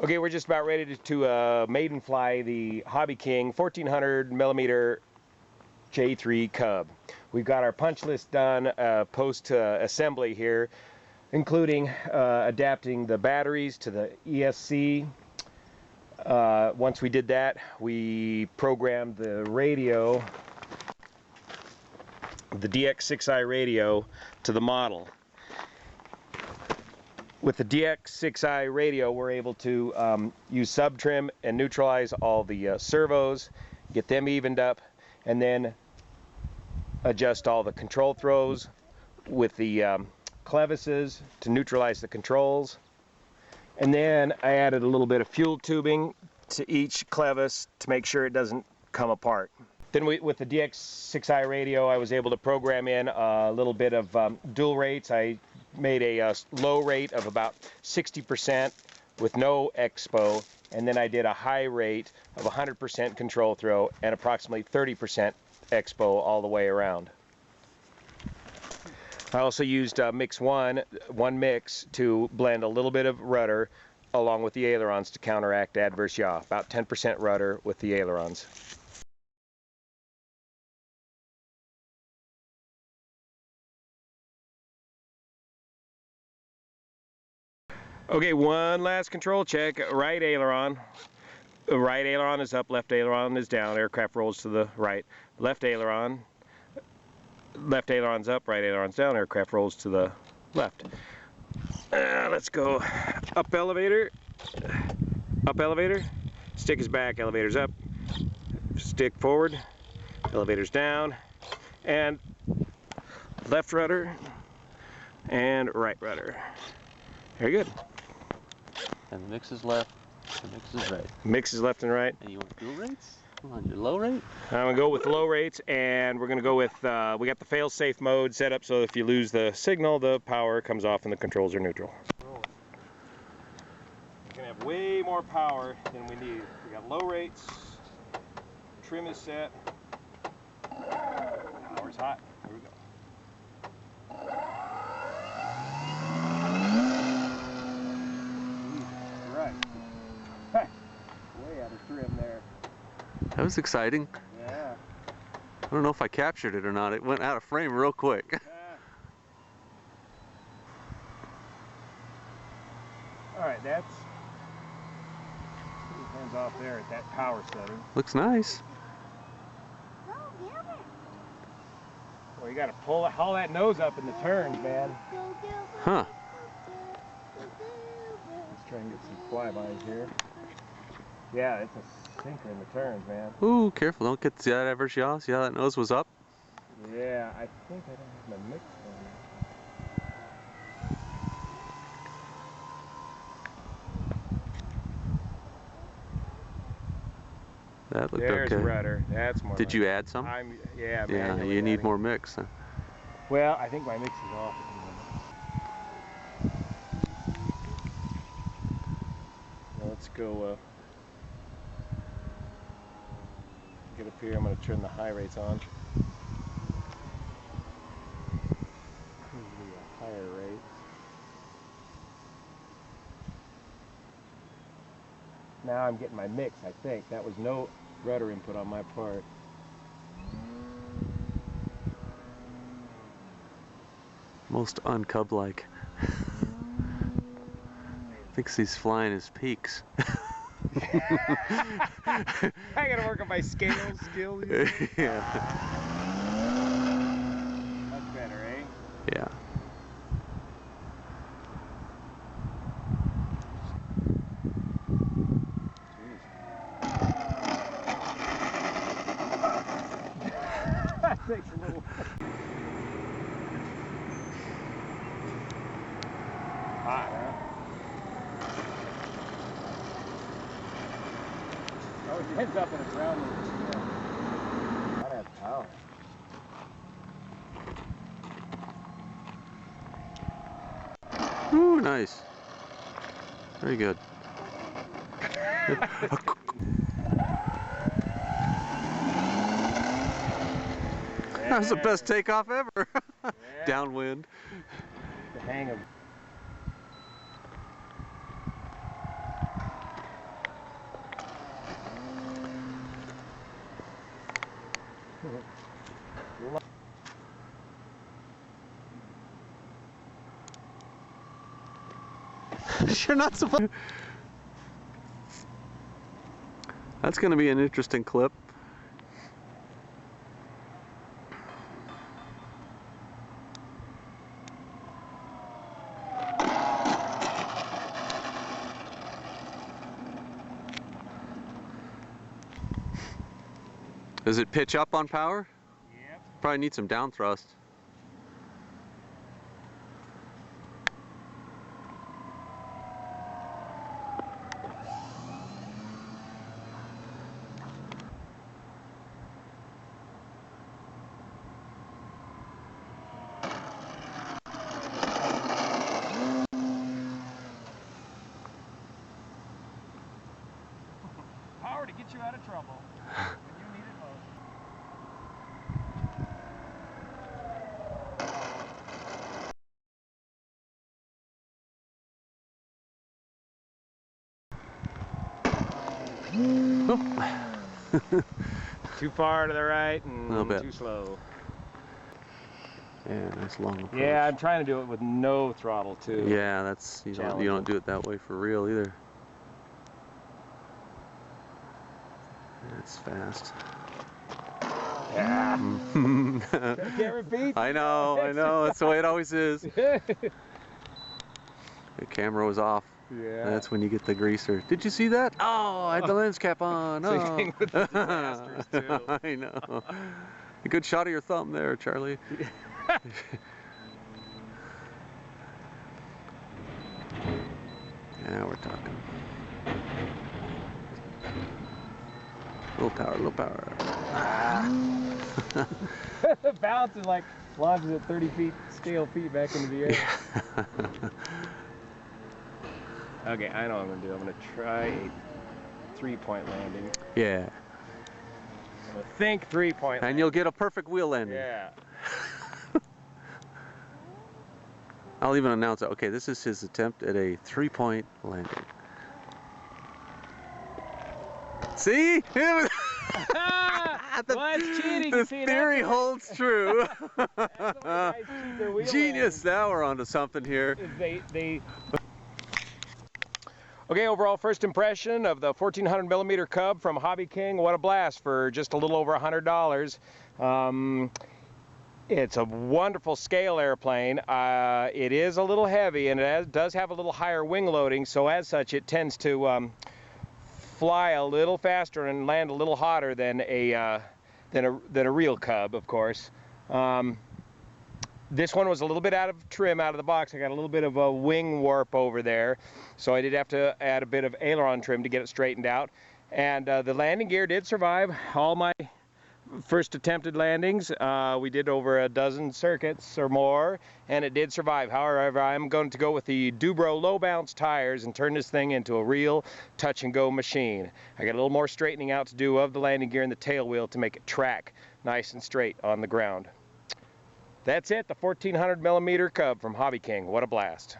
Okay, we're just about ready to maiden fly the Hobby King 1400 millimeter J-3 Cub. We've got our punch list done post assembly here, including adapting the batteries to the ESC. Once we did that, we programmed the radio, the DX6i radio, to the model. With the DX6i radio, we're able to use sub-trim and neutralize all the servos, get them evened up, and then adjust all the control throws with the clevises to neutralize the controls. And then I added a little bit of fuel tubing to each clevis to make sure it doesn't come apart. Then with the DX6i radio, I was able to program in a little bit of dual rates. I made a low rate of about 60% with no expo, and then I did a high rate of 100% control throw and approximately 30% expo all the way around. I also used mix one mix to blend a little bit of rudder along with the ailerons to counteract adverse yaw, about 10% rudder with the ailerons. Okay, one last control check. Right aileron. Right aileron is up, left aileron is down. Aircraft rolls to the right. Left aileron's up, right aileron's down. Aircraft rolls to the left. Let's go. Up elevator. Up elevator. Stick is back, elevator's up. Stick forward. Elevator's down. And left rudder and right rudder. Very good. And the mix is left, the mix is right. Mix is left and right. And you want dual rates? Come on, your low rate? I'm going to go with the low rates, and we're going to go with, we got the fail-safe mode set up so if you lose the signal, the power comes off and the controls are neutral. We're going to have way more power than we need. We got low rates, trim is set, power's hot, here we go. Way out of trim there. That was exciting. Yeah. I don't know if I captured it or not. It went out of frame real quick. Yeah. Alright, that's hands off there at that power setting. Looks nice. Well, you gotta haul that nose up in the turns, man. Huh. Let's try and get some flybys here. Yeah, it's a sinker in the turns, man. Ooh, careful, don't get that adverse yaw. See how that nose was up? Yeah, I think I don't have my mix on. That looked There's okay. rudder. That's more. Did you add some? Yeah, yeah, you need more mix. Huh? Well, I think my mix is off at the moment. Now let's go get up here. I'm going to turn the high rates on. A higher rate. Now I'm getting my mix, I think. That was no rudder input on my part. Most uncub-like. Thinks he's flying his peaks. I gotta work on my scale skills. Yeah. That's better, eh? Yeah. That takes a little. Hot, huh? Oh, it ends up in a ground. Gotta have power. Ooh, nice. Very good. That was the best takeoff ever. Yeah. Downwind. The hang of You're not supposed. That's going to be an interesting clip. Does it pitch up on power? Yep. Probably need some down thrust. Power to get you out of trouble when you need it most. Too far to the right and too slow. Yeah, nice long approach. Yeah, I'm trying to do it with no throttle too. Yeah, that's you don't do it that way for real either. That's fast. Yeah. Can't repeat. I know. That's the way it always is. The camera was off. Yeah. That's when you get the greaser. Did you see that? Oh, I had the lens cap on. Same thing with the disasters too. I know. A good shot of your thumb there, Charlie. Yeah, we're talking. Little power. Bouncing like launches at 30 feet, scale feet back into the air. Okay, I know what I'm going to do. I'm going to try a 3-point landing. Yeah. I'm going to think 3-point landing. And you'll get a perfect wheel landing. Yeah. I'll even announce it. Okay, this is his attempt at a 3-point landing. See? Well, it's cheating. The theory holds true. Genius. Now we're onto something here. Okay, overall first impression of the 1400 millimeter Cub from Hobby King. What a blast for just a little over $100. It's a wonderful scale airplane. It is a little heavy and it does have a little higher wing loading, so as such it tends to fly a little faster and land a little hotter than a real Cub, of course. This one was a little bit out of trim out of the box. I got a little bit of a wing warp over there, so I did have to add a bit of aileron trim to get it straightened out. And the landing gear did survive all my first attempted landings. We did over a dozen circuits or more, and it did survive. However, I'm going to go with the Dubro low bounce tires and turn this thing into a real touch and go machine. I got a little more straightening out to do of the landing gear and the tail wheel to make it track nice and straight on the ground. That's it, the 1400 millimeter Cub from Hobby King. What a blast.